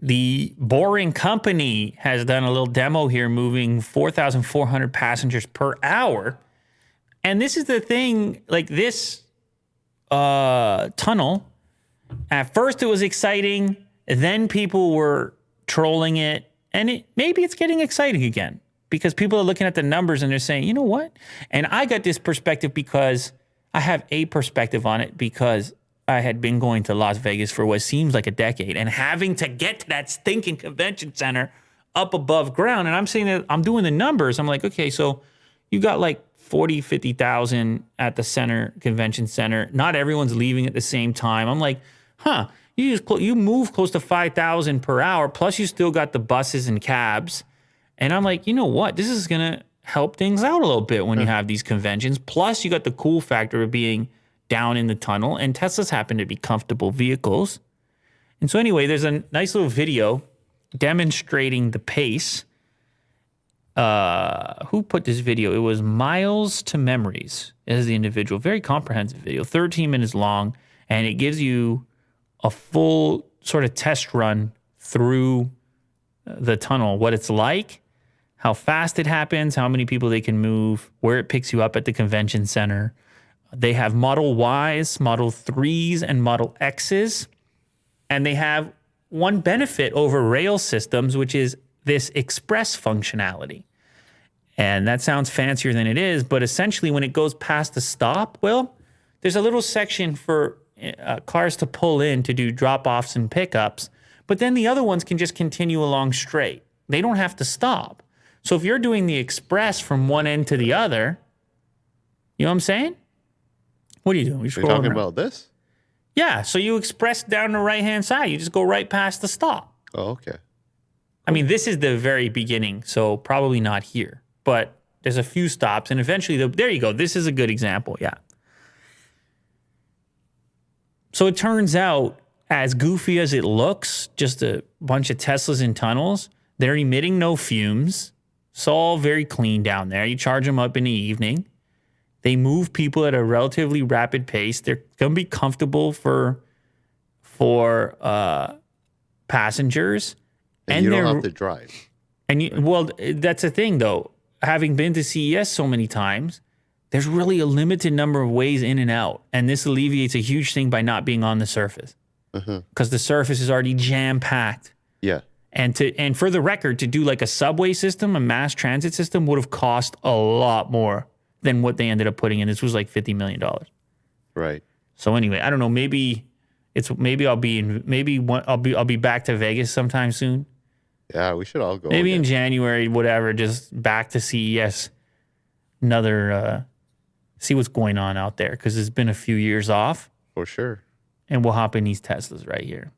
The Boring Company has done a little demo here, moving 4,400 passengers per hour. And this is the thing, like this tunnel, at first it was exciting. Then people were trolling it. And maybe it's getting exciting again because people are looking at the numbers and they're saying, you know what? And I got this perspective because I have a perspective on it because I had been going to Las Vegas for what seems like a decade and having to get to that stinking convention center up above ground. And I'm saying that I'm doing the numbers. I'm like, okay, so you got like 40, 50,000 at the center convention center. Not everyone's leaving at the same time. I'm like, you move close to 5,000 per hour. Plus you still got the buses and cabs. And I'm like, you know what? This is going to help things out a little bit when you have these conventions. Plus you got the cool factor of being down in the tunnel, and Teslas happen to be comfortable vehicles. And so anyway, there's a nice little video demonstrating the pace. Who put this video? It was Miles to Memories as the individual. Very comprehensive video, 13 minutes long, and it gives you a full sort of test run through the tunnel, what it's like, how fast it happens, how many people they can move, where it picks you up at the convention center. They have Model Ys, Model 3s, and Model Xs. And they have one benefit over rail systems, which is this express functionality. And that sounds fancier than it is, but essentially when it goes past the stop, well, there's a little section for cars to pull in to do drop-offs and pickups, but then the other ones can just continue along straight. They don't have to stop. So if you're doing the express from one end to the other, you know what I'm saying? What are you doing? Are you talking about this? Yeah, so you express down the right-hand side. You just go right past the stop. Oh, okay. I mean, this is the very beginning, so probably not here. But there's a few stops, and eventually, there you go. This is a good example, yeah. So it turns out, as goofy as it looks, just a bunch of Teslas in tunnels, they're emitting no fumes. It's all very clean down there. You charge them up in the evening. They move people at a relatively rapid pace. They're going to be comfortable for passengers. And you don't have to drive. And well, that's the thing, though. Having been to CES so many times, there's really a limited number of ways in and out. And this alleviates a huge thing by not being on the surface. Because the surface is already jam-packed. Yeah. And for the record, to do like a subway system, a mass transit system, would have cost a lot more than what they ended up putting in. This was like $50 million. Right. So anyway, I don't know. Maybe I'll be back to Vegas sometime soon. Yeah, we should all go. Maybe in January, whatever. Just back to CES. See what's going on out there because it's been a few years off. For sure. And we'll hop in these Teslas right here.